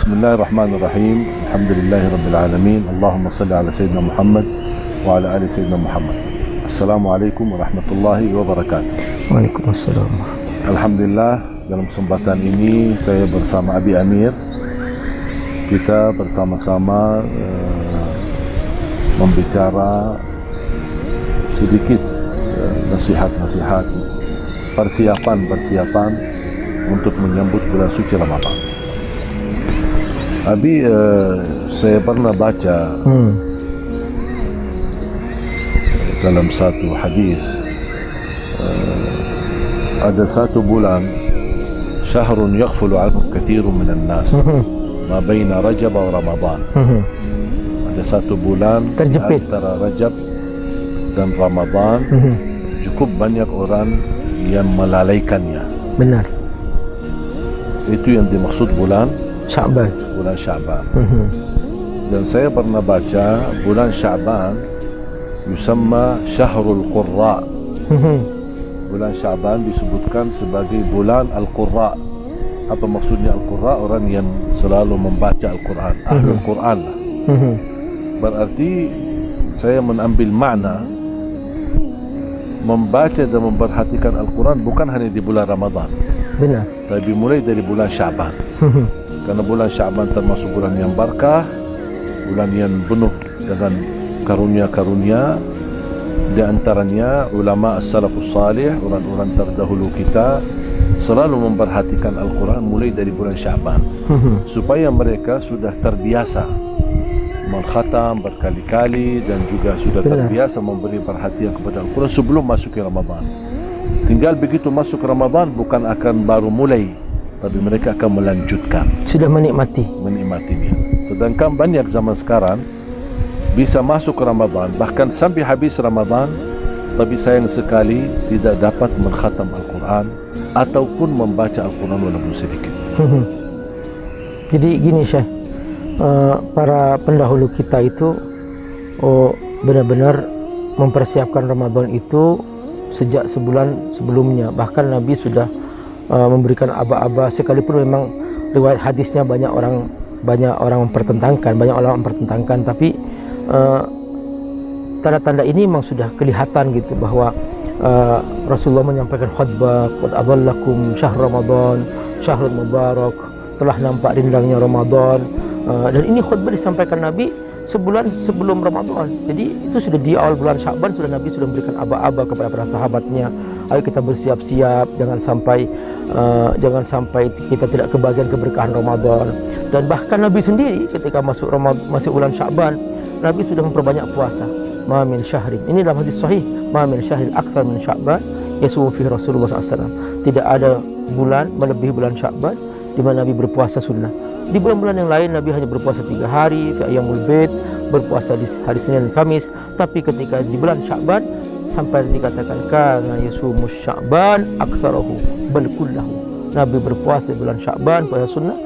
Bismillahirrahmanirrahim. Alhamdulillahirabbil alamin. Allahumma salli ala sayyidina Muhammad wa ala ali sayyidina Muhammad. Assalamualaikum warahmatullahi wabarakatuh. Waalaikumsalam. Alhamdulillah, dalam kesempatan ini saya bersama Abi Amir. Kita bersama-sama membicara sedikit nasihat-nasihat persiapan untuk menyambut bulan suci Ramadan. Abi, saya pernah baca dalam satu hadis, ada satu bulan, syahrun yaghfulu anhu katsirun minan nas, ma baina Rajab wa Ramadan. Ada satu bulan terjepit antara Rajab dan Ramadan, cukup banyak orang yang melalaikannya. Benar. Itu yang dimaksud bulan Sya'ban. Bulan Sya'ban. Dan saya pernah baca bulan Sya'ban yusamma Syahrul Qurra. Bulan Sya'ban disebutkan sebagai bulan Al-Qurra. Apa maksudnya Al-Qurra? Orang yang selalu membaca Al-Quran, Ahlul Quran lah. Berarti saya mengambil makna membaca dan memperhatikan Al-Quran bukan hanya di bulan Ramadan. Benar. Tapi mulai dari bulan Sya'ban. Karena bulan Sya'ban termasuk bulan yang barakah, bulan yang penuh dengan karunia-karunia. Di antaranya ulama as-salafus salih, orang-orang terdahulu kita selalu memperhatikan Al-Quran mulai dari bulan Sya'ban, supaya mereka sudah terbiasa mengkhatam berkali-kali dan juga sudah terbiasa memberi perhatian kepada Al-Quran sebelum masuk ke Ramadan. Tinggal begitu masuk Ramadan bukan akan baru mulai, tapi mereka akan melanjutkan, sudah menikmatinya. Sedangkan banyak zaman sekarang bisa masuk Ramadan bahkan sampai habis Ramadan, tapi sayang sekali tidak dapat mengkhatam Al-Quran ataupun membaca Al-Quran walaupun sedikit. Jadi gini Syekh, para pendahulu kita itu benar-benar mempersiapkan Ramadan itu sejak sebulan sebelumnya. Bahkan Nabi sudah memberikan aba-aba, sekalipun memang riwayat hadisnya banyak orang mempertentangkan, banyak orang mempertentangkan, tapi tanda-tanda ini memang sudah kelihatan gitu bahwa Rasulullah menyampaikan khutbah, qad adallakum syahr Ramadan, syahrul mubarak, telah nampak rindangnya Ramadan. Dan ini khutbah disampaikan Nabi sebulan sebelum Ramadan. Jadi itu sudah di awal bulan Sya'ban sudah Nabi sudah memberikan aba-aba kepada para sahabatnya. Ayo kita bersiap-siap, jangan sampai kita tidak kebagian keberkahan Ramadan. Dan bahkan Nabi sendiri ketika masuk bulan Sya'ban, Nabi sudah memperbanyak puasa. Ma min syahrin, ini dalam hadis sahih, ma min syahrin aktsar min Sya'ban yasumu fihi Rasulullah SAW. Tidak ada bulan melebihi bulan Sya'ban di mana Nabi berpuasa sunnah. Di bulan-bulan yang lain Nabi hanya berpuasa 3 hari, fi ayyamul bid, berpuasa di hari Senin dan Kamis. Tapi ketika di bulan Sya'ban sampai dikatakan kana yasumus Sya'ban aktsarahu bal kullahu. Nabi berpuasa di bulan Sya'ban, puasa sunnah,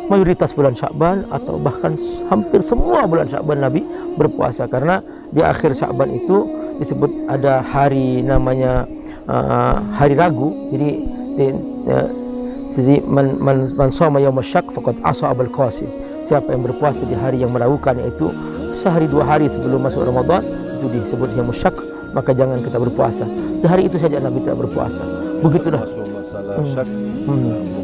mayoritas bulan Sya'ban atau bahkan hampir semua bulan Sya'ban Nabi berpuasa, karena di akhir Sya'ban itu disebut ada hari namanya hari Ragu. Jadi man shoma yaum asyak faqad asa abul qasim. Siapa yang berpuasa di hari yang meragukan, yaitu sehari 2 hari sebelum masuk Ramadan, itu disebut yaum asyak, maka jangan kita berpuasa. Di hari itu saja Nabi tidak berpuasa. Begitulah. Masalah syak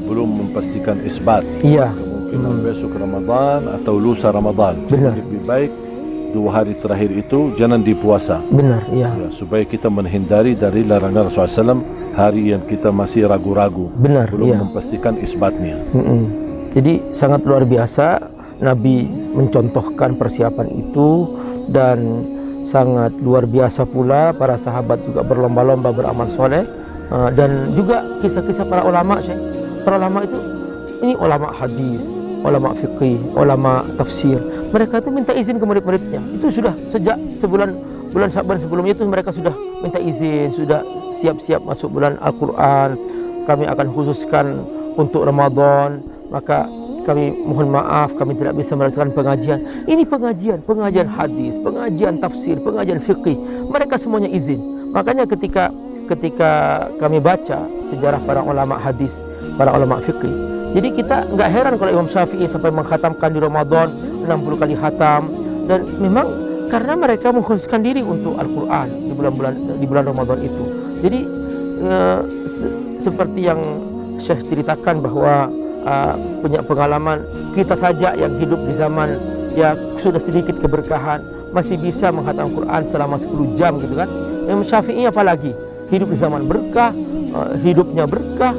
belum memastikan isbat. Iya. Kemungkinan besok Ramadan atau lusa Ramadan. Benar. Lebih baik 2 hari terakhir itu jangan dipuasa. Benar, iya. Ya, supaya kita menghindari dari larangan Rasulullah SAW hari yang kita masih ragu-ragu. Benar, belum iya. memastikan isbatnya. Jadi sangat luar biasa Nabi mencontohkan persiapan itu, dan sangat luar biasa pula para sahabat juga berlomba-lomba beramal soleh. Dan juga kisah-kisah para ulama, Syekh. Para ulama itu, ini ulama hadis, ulama fikih, ulama tafsir. Mereka itu minta izin ke murid-muridnya. Itu sudah sejak bulan Sya'ban sebelumnya itu mereka sudah minta izin, sudah siap-siap masuk bulan Al-Quran. Kami akan khususkan untuk Ramadan, maka kami mohon maaf kami tidak bisa melakukan pengajian. Ini pengajian hadis, pengajian tafsir, pengajian fikih. Mereka semuanya izin. Makanya ketika kami baca sejarah para ulama hadis, para ulama fikih, Jadi kita nggak heran kalau Imam Syafi'i sampai mengkhatamkan di Ramadan 60 kali khatam, dan memang karena mereka mengkhususkan diri untuk Al-Quran di bulan Ramadan itu. Jadi seperti yang Syekh ceritakan bahwa punya pengalaman, kita saja yang hidup di zaman ya sudah sedikit keberkahan masih bisa menghatam Quran selama 10 jam gitu kan. Imam Syafi'i apalagi hidup di zaman berkah, hidupnya berkah,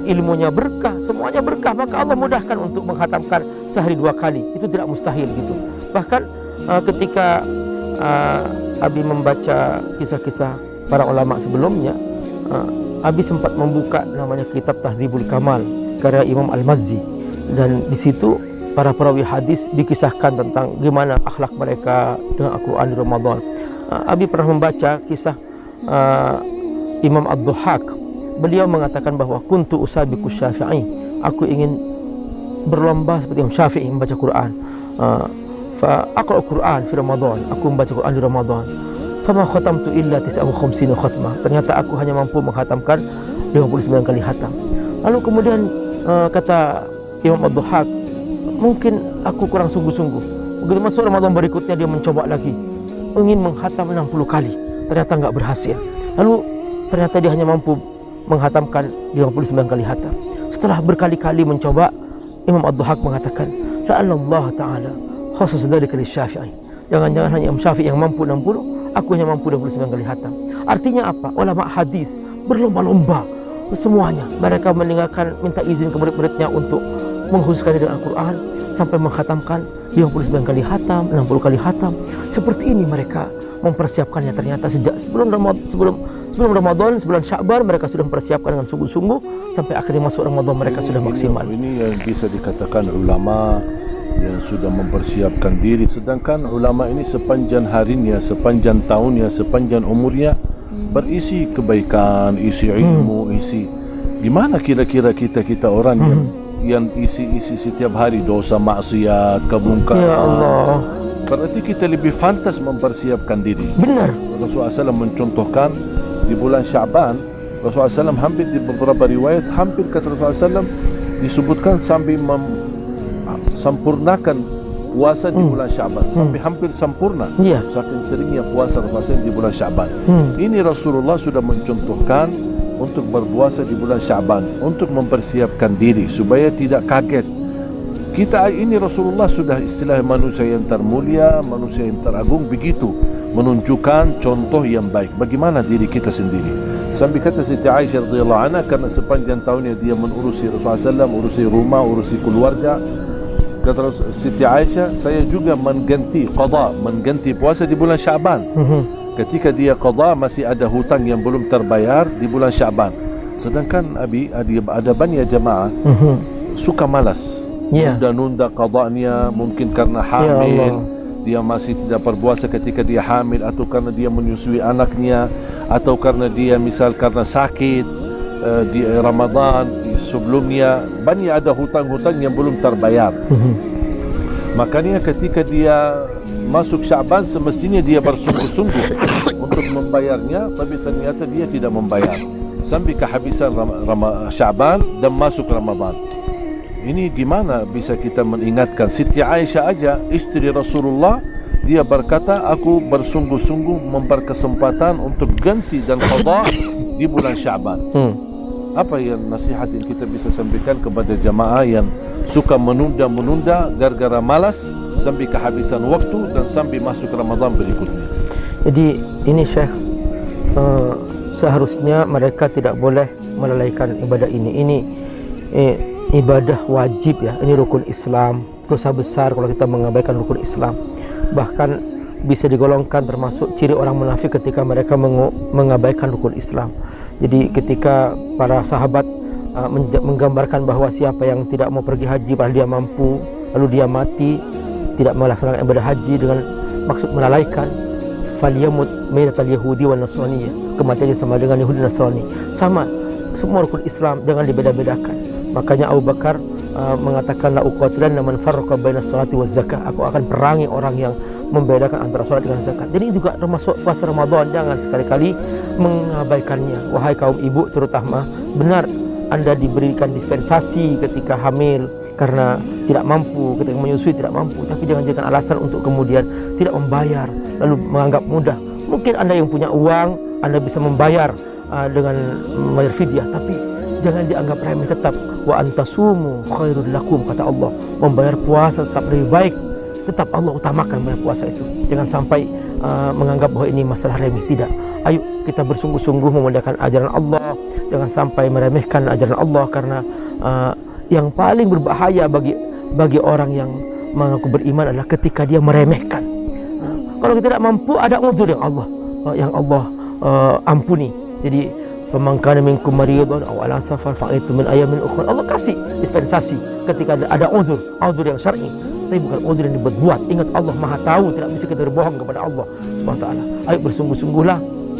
ilmunya berkah, semuanya berkah, maka Allah mudahkan untuk menghatamkan sehari 2 kali. Itu tidak mustahil gitu. Bahkan ketika Abi membaca kisah-kisah para ulama sebelumnya, Abi sempat membuka namanya kitab Tahdzibul Kamal karya Imam Al-Mazzi, dan di situ para perawi hadis dikisahkan tentang gimana akhlak mereka dengan Al-Quran di Ramadan. Abi pernah membaca kisah Imam Ad-Duhak. Beliau mengatakan bahwa kuntu usabiqu Syafi'i, aku ingin berlomba seperti Imam Syafi'i membaca Quran. Fa aqra'u Quran fi Ramadan, aku membaca Quran di Ramadan. Fama khatamtu illa 59 khatmah, ternyata aku hanya mampu menghatamkan 59 kali khatam. Lalu kemudian kata Imam Ad-Duhak, mungkin aku kurang sungguh-sungguh. Begitu masuk Ramadan berikutnya dia mencoba lagi, ingin menghatam 60 kali, ternyata enggak berhasil. Lalu ternyata dia hanya mampu menghatamkan 59 kali khatam. Setelah berkali-kali mencoba, Imam Ad-Duhak mengatakan, la'allallah ta'ala khusus dzalika lisyafi'i. Jangan-jangan hanya Imam Syafi'i yang mampu 60, aku hanya mampu 29 kali khatam. Artinya apa? Ulama hadis berlomba-lomba semuanya. Mereka meninggalkan minta izin ke murid-muridnya untuk mengkhususkan dengan Al-Quran sampai menghatamkan 59 kali khatam, 60 kali khatam. Seperti ini mereka mempersiapkannya. Ternyata sejak sebelum Ramadan, sebulan Sya'ban mereka sudah mempersiapkan dengan sungguh-sungguh, sampai akhirnya masuk Ramadan mereka sudah maksimal. Ini yang bisa dikatakan ulama yang sudah mempersiapkan diri. Sedangkan ulama ini sepanjang harinya, sepanjang tahunnya, sepanjang umurnya berisi kebaikan, isi ilmu, isi. Gimana kira-kira kita orang yang isi setiap hari dosa, maksiat, kemungkaran? Ya Allah. Berarti kita lebih pantas mempersiapkan diri. Benar. Rasulullah SAW mencontohkan di bulan Sya'ban, Rasulullah SAW hampir di beberapa riwayat, hampir kata Rasulullah SAW disebutkan sampai sempurnakan puasa di bulan Sya'ban, sampai hampir sempurna. Saking seringnya puasa Rasulullah di bulan Sya'ban. Ini Rasulullah sudah mencontohkan untuk berpuasa di bulan Sya'ban, untuk mempersiapkan diri supaya tidak kaget. Kita ini Rasulullah sudah istilah manusia yang termulia, manusia yang teragung, begitu menunjukkan contoh yang baik. Bagaimana diri kita sendiri? Sampai kata Siti Aisyah radhiyallahu anha, karena sepanjang tahunnya dia mengurusi Rasulullah SAW, urusi rumah, urusi keluarga. Kata Siti Aisyah, saya juga mengganti puasa di bulan Sya'ban. Ketika dia qada masih ada hutang yang belum terbayar di bulan Sya'ban. Sedangkan ada banyak jemaah suka malas, nunda qadanya, mungkin karena hamil, dia masih tidak berpuasa ketika dia hamil, atau karena dia menyusui anaknya, atau karena dia misal karena sakit di Ramadan sebelumnya, banyak ada hutang-hutang yang belum terbayar. Makanya ketika dia masuk Sya'ban semestinya dia bersungguh-sungguh untuk membayarnya, tapi ternyata dia tidak membayar sampai kehabisan Sya'ban dan masuk Ramadan. Ini gimana bisa kita mengingatkan? Siti Aisyah aja, istri Rasulullah, dia berkata, aku bersungguh-sungguh memperkesempatan untuk ganti dan qada di bulan Sya'ban. Apa yang nasihat yang kita bisa sampaikan kepada jamaah yang suka menunda-menunda gara-gara malas sampai kehabisan waktu dan sampai masuk Ramadan berikutnya? Jadi ini Syekh, seharusnya mereka tidak boleh melalaikan ibadah ini. Ini ibadah wajib ya, ini rukun Islam. Dosa besar kalau kita mengabaikan rukun Islam. Bahkan bisa digolongkan termasuk ciri orang munafik ketika mereka mengabaikan rukun Islam. Jadi ketika para sahabat menggambarkan bahwa siapa yang tidak mau pergi haji padahal dia mampu, lalu dia mati tidak melaksanakan ibadah haji dengan maksud melalaikan, falyamut maitatal yahudi wal nasraniyah, kematiannya sama dengan Yahudi dan Nasrani. Sama semua rukun Islam, jangan dibeda-bedakan. Makanya Abu Bakar mengatakan, la uqatilanna man farraqa baina sholati waz zakah, aku akan perangi orang yang membedakan antara salat dengan zakat. Jadi juga termasuk puasa Ramadan, jangan sekali-kali mengabaikannya. Wahai kaum ibu terutama, benar Anda diberikan dispensasi ketika hamil karena tidak mampu, ketika menyusui tidak mampu, tapi jangan jadikan alasan untuk kemudian tidak membayar lalu menganggap mudah. Mungkin Anda yang punya uang, Anda bisa membayar dengan membayar fidyah, tapi jangan dianggap remeh. Tetap wa antasumu khairul lakum, kata Allah, membayar puasa tetap lebih baik. Tetap Allah utamakan membayar puasa itu. Jangan sampai menganggap bahwa ini masalah remeh. Tidak. Ayo kita bersungguh-sungguh memuliakan ajaran Allah. Jangan sampai meremehkan ajaran Allah, karena yang paling berbahaya bagi orang yang mengaku beriman adalah ketika dia meremehkan. Kalau kita tidak mampu, ada uzur yang Allah ampuni. Jadi faman kana minkum maridan aw ala safar fa itu min ayamin ukhra. Allah kasih dispensasi ketika ada uzur yang syar'i, tapi bukan uzur yang dibuat-buat. Ingat, Allah Maha tahu, tidak bisa kita berbohong kepada Allah Subhanahu wa taala. Ayo bersungguh-sungguhlah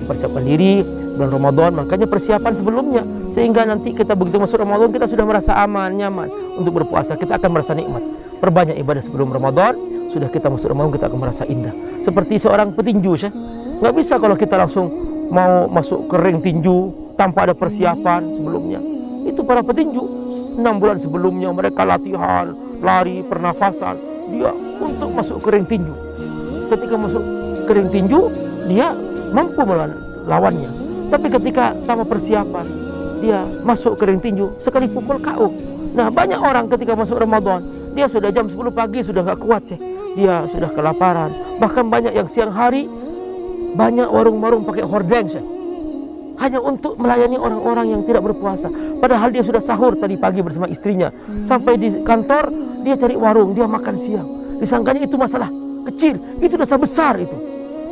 persiapkan diri bulan Ramadan. Makanya persiapan sebelumnya, sehingga nanti kita begitu masuk Ramadan kita sudah merasa aman, nyaman untuk berpuasa. Kita akan merasa nikmat. Perbanyak ibadah sebelum Ramadan. Sudah kita masuk Ramadan kita akan merasa indah. Seperti seorang petinju, Syekh. Nggak bisa kalau kita langsung mau masuk ke ring tinju tanpa ada persiapan sebelumnya. Itu para petinju 6 bulan sebelumnya mereka latihan, lari, pernafasan, dia untuk masuk ke ring tinju. Ketika masuk ke ring tinju, dia mampu melawan lawannya. Tapi ketika tanpa persiapan, dia masuk ke ring tinju, sekali pukul KO. Nah, banyak orang ketika masuk Ramadan, dia sudah jam 10 pagi sudah nggak kuat sih. Dia sudah kelaparan. Bahkan banyak yang siang hari, banyak warung-warung pakai hordeng sih. Hanya untuk melayani orang-orang yang tidak berpuasa. Padahal dia sudah sahur tadi pagi bersama istrinya. Sampai di kantor, dia cari warung, dia makan siang. Disangkanya itu masalah kecil, itu dosa besar itu.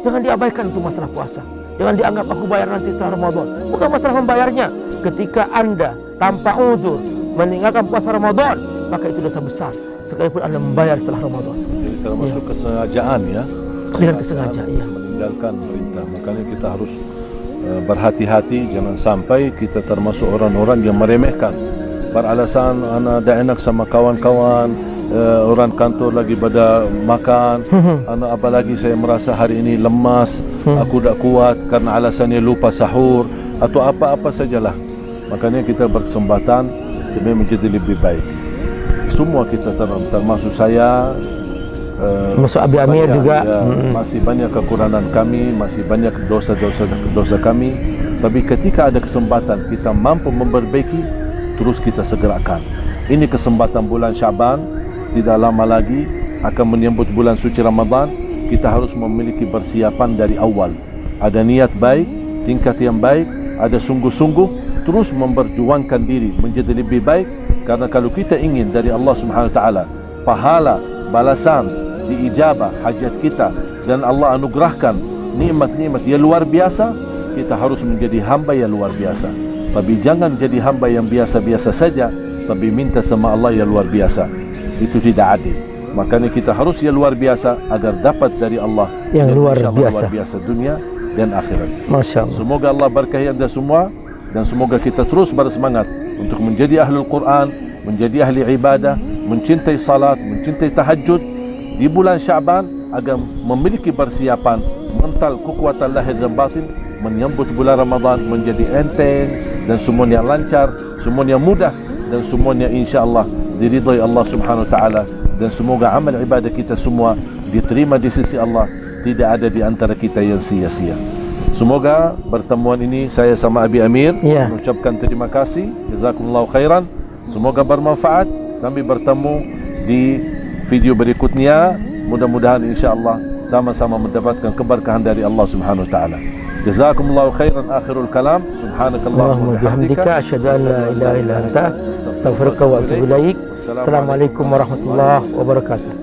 Jangan diabaikan itu masalah puasa. Jangan dianggap aku bayar nanti setelah Ramadan. Bukan masalah membayarnya. Ketika Anda tanpa uzur meninggalkan puasa Ramadan, maka itu dosa besar. Sekalipun Anda membayar setelah Ramadan. Jadi termasuk kesengajaan ya. Dengan kesengajaan, ya. Meninggalkan perintah. Makanya kita harus berhati-hati, jangan sampai kita termasuk orang-orang yang meremehkan. Beralasan anak dah enak sama kawan-kawan, orang kantor lagi pada makan, anak apalagi saya merasa hari ini lemas, aku tak kuat karena alasannya lupa sahur atau apa-apa sajalah. Makanya kita berkesempatan demi menjadi lebih baik. Semua kita termasuk saya, masuk Abi Amir juga ya, masih banyak kekurangan kami, masih banyak dosa kami. Tapi ketika ada kesempatan kita mampu memperbaiki, terus kita segerakan. Ini kesempatan bulan Syaban, tidak lama lagi akan menyambut bulan suci Ramadan. Kita harus memiliki persiapan dari awal. Ada niat baik, tingkat yang baik, ada sungguh-sungguh, terus memperjuangkan diri menjadi lebih baik. Karena kalau kita ingin dari Allah Subhanahu wa taala pahala, balasan, diijabah hajat kita, dan Allah anugerahkan nikmat-nikmat yang luar biasa, kita harus menjadi hamba yang luar biasa. Tapi jangan jadi hamba yang biasa-biasa saja, tapi minta sama Allah yang luar biasa. Itu tidak adil. Makanya kita harus yang luar biasa agar dapat dari Allah yang luar biasa dunia dan akhirat. Masya Allah. Semoga Allah berkahi Anda semua, dan semoga kita terus bersemangat untuk menjadi ahlul Quran, menjadi ahli ibadah, mencintai salat, mencintai tahajud di bulan Syaban, agar memiliki persiapan mental, kekuatan lahir dan batin menyambut bulan Ramadan menjadi enteng dan semuanya lancar, semuanya mudah, dan semuanya insya-Allah diridhai Allah Subhanahu wa taala. Dan semoga amal ibadah kita semua diterima di sisi Allah, tidak ada di antara kita yang sia-sia. Semoga pertemuan ini saya sama Abi Amir mengucapkan terima kasih, jazakumullahu khairan. Semoga bermanfaat. Sampai bertemu di video berikutnya. Mudah-mudahan insya-Allah sama-sama mendapatkan keberkahan dari Allah Subhanahu wa taala. Jazakumullahu khairan. Akhirul kalam. Subhanakallahumma wa bihamdika asyhadu an la ilaha illa anta astaghfiruka wa atubu ilaik. Assalamualaikum warahmatullahi wabarakatuh.